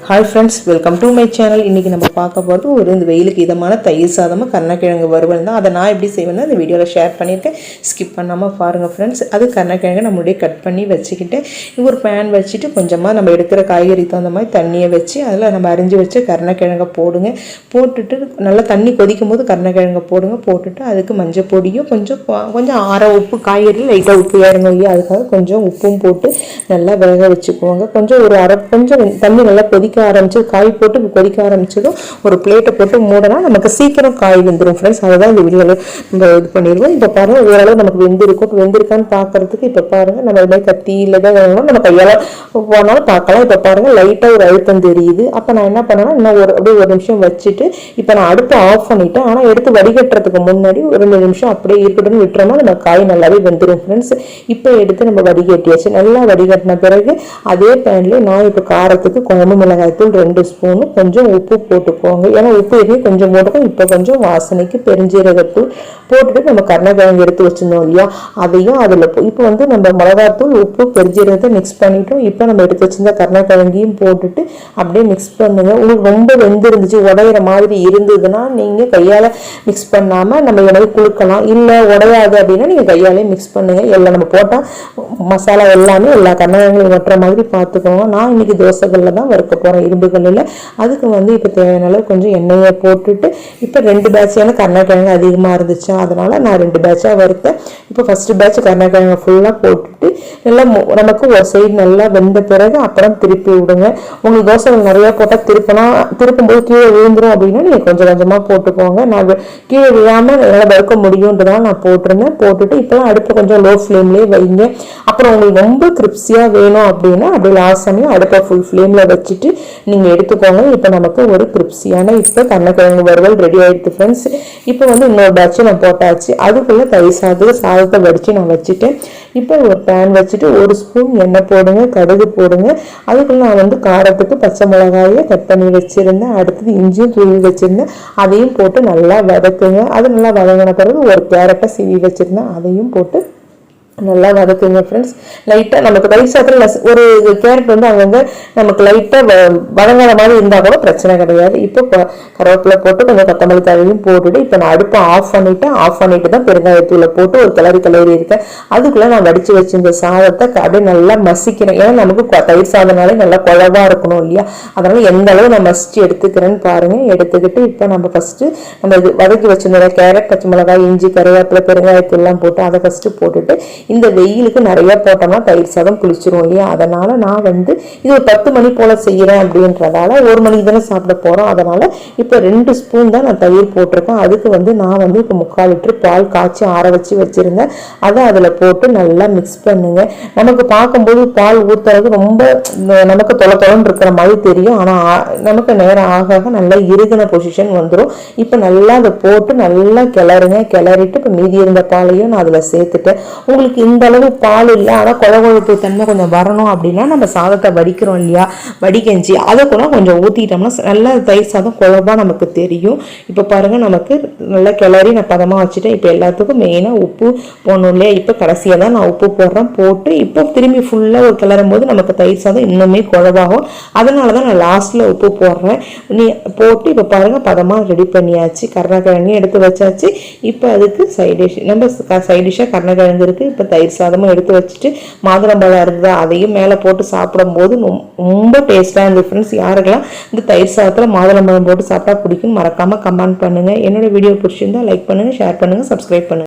Hi friends, welcome to my channel. இன்னைக்கு நம்ம பார்க்க போறது ஒரு இந்த வெயிலுக்கு இதமான தயிர் சாதம் கருணக்கிழங்கு வறுவல் தான். அத நான் எப்படி செய்வேன்னா இந்த வீடியோல ஷேர் பண்ணிருக்கேன். ஸ்கிப் பண்ணாம பாருங்க फ्रेंड्स. அது கருணக்கிழங்கு நம்ம அப்படியே கட் பண்ணி வச்சிக்கிட்டு ஒரு pan வச்சிட்டு கொஞ்சமா நம்ம எடுக்கிற காய்கறி தகுந்த மாதிரி தண்ணியை வச்சு அதுல நம்ம அரிஞ்சு வச்ச கருணக்கிழங்க போடுங்க. போட்டுட்டு நல்லா தண்ணி கொதிக்கும்போது கருணக்கிழங்க போடுங்க. போட்டுட்டு அதுக்கு மஞ்சள் பொடியும் கொஞ்சம் ஆற உப்பு காய்கறி லைட்டா உப்பு ஏறணும். அதுக்காக கொஞ்சம் உப்பும் போட்டு நல்லா வேக வச்சுக்குவாங்க. கொஞ்சம் ஒரு கொஞ்சம் தண்ணி நல்லா கொதிக்க ஆரம்பிச்சு காய் போட்டு கொதிக்க ஆரம்பிச்சதும் ஒரு பிளேட்டை போட்டு மூடனா நமக்கு சீக்கிரம் காய் வெந்துடும் ஃப்ரெண்ட்ஸ். அதுதான் இந்த வீடியோல நம்ம இது பண்ணிடுவோம். இப்போ பாருங்க ஓரளவு நமக்கு வெந்திருக்கான்னு பார்க்கறதுக்கு இப்போ பாருங்க நம்ம இது மாதிரி கத்தியில தான் வேணும் நம்ம கையால போனாலும் பார்க்கலாம். இப்போ பாருங்க லைட்டா ஒரு அழுத்தம் தெரியுது. அப்போ நான் என்ன பண்ணேன்னா இன்னும் அப்படியே ஒரு நிமிஷம் வச்சுட்டு இப்போ நான் அடுப்பை ஆஃப் பண்ணிட்டேன். ஆனால் எடுத்து வடிகட்டுறதுக்கு முன்னாடி ஒரு 2 நிமிஷம் அப்படியே இருக்கட்டும்னு விட்டுறோம்னா நம்ம காய் நல்லாவே வெந்துடும் ஃப்ரெண்ட்ஸ். இப்போ எடுத்து நம்ம வடிகட்டியாச்சு. நல்லா வடிகட்டின பிறகு அதே பேன்லேயே நான் இப்போ காரத்துக்கு குழம்பு மிளகாய் தூள் 2 ஸ்பூன் கொஞ்சம் உப்பு போட்டுக்கோங்க. ஏன்னா உப்பு எதையும் கொஞ்சம் போட்டுக்கோங்க. இப்போ கொஞ்சம் வாசனைக்கு பெருஞ்சீரகத்தூள் போட்டுட்டு நம்ம கருணக்கிழங்கு எடுத்து வச்சிருந்தோம் இல்லையா அதையும் அதில் இப்போ வந்து நம்ம மிளகாத்தூள் உப்பு பெருஞ்சீரகத்தை மிக்ஸ் பண்ணிட்டோம். இப்போ நம்ம எடுத்து வச்சிருந்த கருணக்கிழங்கையும் போட்டுட்டு அப்படியே மிக்ஸ் பண்ணுங்க. உங்களுக்கு ரொம்ப வெந்திருந்துச்சு உடையிற மாதிரி இருந்ததுன்னா நீங்கள் கையால் மிக்ஸ் பண்ணாமல் நம்ம எனக்கு குளுக்கலாம். இல்லை உடையாது அப்படின்னா நீங்கள் கையாலே மிக்ஸ் பண்ணுங்க. எல்லாம் நம்ம போட்டால் மசாலா எல்லாமே எல்லா கருணக்கிழங்கையும் வட்டுற மாதிரி பார்த்துக்கோங்க. நான் இன்னைக்கு தோசைகளில் தான் வறுக்க போகிறேன் இரும்புகளில். அதுக்கு வந்து இப்போ தேவையான அளவு கொஞ்சம் எண்ணெயை போட்டுட்டு இப்போ 2 பேட்சான கருணக்கிழங்கு அதிகமாக இருந்துச்சு அதனால நான் 2 பேட்சாக வறுத்தேன். இப்போ ஃபர்ஸ்ட் பேட்ச் கருணக்கிழங்கு ஃபுல்லாக போட்டுட்டு நல்லா நமக்கு ஒரு சைடு நல்லா வெந்த பிறகு அப்புறம் திருப்பி விடுங்க. உங்களுக்கு தோசைகள் நிறையா போட்டால் திருப்பும்போது கீழே விழுந்துடும் அப்படின்னா நீங்கள் கொஞ்சம் கொஞ்சமாக போட்டுக்கோங்க. நான் கீழே விழாமல் என்னால் வறுக்க முடியுன்றதால நான் போட்டிருந்தேன். போட்டுட்டு இப்போலாம் அடுப்பை கொஞ்சம் லோ ஃப்ளேம்லேயே வைங்க. அப்புறம் உங்களுக்கு ரொம்ப கிரிப்ஸியாக வேணும் அப்படின்னா அப்படி லாஸ்ட் சமயம் அடுப்பை ஃபுல் ஃப்ளேமில் வச்சுட்டு நீங்கள் எடுத்துக்கோங்க. இப்போ நமக்கு ஒரு கிரிப்ஸியான இப்போ கருணக்கிழங்கு வறுவல் ரெடி ஆயிடுது ஃப்ரெண்ட்ஸ். இப்போ வந்து இன்னொரு பேட்சை நான் போட்டாச்சு. அதுக்குள்ளே தயிர் சாதத்தை வடித்து நான் வச்சுட்டேன். இப்போ ஒரு பேன் வச்சுட்டு 1 ஸ்பூன் எண்ணெய் போடுங்க, கடுகு போடுங்க. அதுக்குள்ள நான் வந்து காரத்துக்கு பச்சை மிளகாயை கட் பண்ணி வச்சிருந்தேன். அடுத்தது இஞ்சியும் தூவி வச்சிருந்தேன். அதையும் போட்டு நல்லா வதக்குங்க. அது நல்லா வதங்கின பிறகு ஒரு கேரட்டை சீவி வச்சிருந்தேன். அதையும் போட்டு நல்லா வதக்குங்க ஃப்ரெண்ட்ஸ். லைட்டாக நமக்கு தயிர் சாதத்தில் ஒரு கேரட் வந்து அங்கங்கே நமக்கு லைட்டாக வதங்காத மாதிரி இருந்தால் கூட பிரச்சனை கிடையாது. இப்போ கருவேப்பிலை போட்டு கொஞ்சம் கொத்தமல்லி தழையும் போட்டுட்டு இப்போ நான் அடுப்பை ஆஃப் பண்ணிட்டு தான் பெருங்காயத்தூளை போட்டு ஒரு கிளறி இருக்கேன். அதுக்குள்ளே நான் வடித்து வச்சிருந்த சாதத்தை அப்படியே நல்லா மசிக்கிறேன். ஏன்னா நமக்கு தயிர் சாதனாலே நல்லா குழவா இருக்கணும் இல்லையா அதனால எந்த அளவு நான் மசிச்சு எடுத்துக்கிறேன்னு பாருங்க. எடுத்துக்கிட்டு இப்போ நம்ம ஃபர்ஸ்ட் நம்ம இது வதக்கி வச்சிருந்த கேரட் பச்சை மிளகாய் இஞ்சி கருவேப்பிலை பெருங்காயத்தூள்லாம் போட்டு அதை ஃபர்ஸ்ட் போட்டுட்டு இந்த வெயிலுக்கு நிறைய போட்டோம்னா தயிர் சாதம் புளிச்சிரும் இல்லையா அதனால நான் வந்து இது ஒரு 10 மணி போல செய்யறேன் அப்படின்றதால 1 மணிக்கு தானே சாப்பிட போறோம். அதனால இப்போ 2 ஸ்பூன் தான் நான் தயிர் போட்டிருக்கேன். அதுக்கு வந்து நான் வந்து இப்போ 3/4 லிட்டர் பால் காய்ச்சி ஆற வச்சு வச்சிருந்தேன். அதை அதில் போட்டு நல்லா மிக்ஸ் பண்ணுங்க. நமக்கு பார்க்கும்போது பால் ஊத்துறது ரொம்ப நமக்கு தொலைன்னு இருக்கிற மாதிரி தெரியும். ஆனால் நமக்கு நேரம் ஆக நல்லா இறுகின பொசிஷன் வந்துடும். இப்போ நல்லா அதை போட்டு நல்லா கிளறிட்டு இப்போ மீதி இருந்த பாலையும் நான் அதில் சேர்த்துட்டேன். உங்களுக்கு இந்த அளவு பால் இல்லை ஆனால் கொழப்பு தன்மை கொஞ்சம் வரணும் அப்படின்னா நம்ம சாதத்தை வடிக்கிறோம் இல்லையா வடிகஞ்சி அதை கூட கொஞ்சம் ஊற்றிட்டோம்னா நல்லா தயிர் சாதம் குழம்பா நமக்கு தெரியும். இப்போ பாருங்க நமக்கு நல்லா கிளறி நான் பதமாக வச்சுட்டேன். இப்போ எல்லாத்துக்கும் மெயினாக உப்பு போடணும் இல்லையா இப்போ கடைசியாக தான் நான் உப்பு போடுறேன். போட்டு இப்போ திரும்பி ஃபுல்லாக ஒரு கிளறும் போது நமக்கு தயிர் சாதம் இன்னுமே குழவாகும். அதனால தான் நான் லாஸ்ட்டில் உப்பு போடுறேன். போட்டு இப்போ பாருங்க பதமாக ரெடி பண்ணியாச்சு. கருணக்கிழங்கு எடுத்து வச்சாச்சு. இப்போ அதுக்கு சைட் டிஷ் நம்ம சைட் டிஷ்ஷாக கருணக்கிழங்கு இருக்குது. இப்போ தயிர் சாதமும் எடுத்து வச்சுட்டு மாதுளம்பழம் இருந்தா அதையும் மேலே போட்டு சாப்பிடும் போது ரொம்ப டேஸ்டாக இருந்தது ஃப்ரெண்ட்ஸ். யாருக்கெல்லாம் இந்த தயிர் சாதத்தில் மாதுளம்பழம் போட்டு சாப்பிட்டா பிடிக்கும் மறக்காம கமெண்ட் பண்ணுங்க. என்னோட வீடியோ பிடிச்சிருந்தா லைக் பண்ணுங்க, ஷேர் பண்ணுங்க, சப்ஸ்கிரைப் பண்ணுங்க.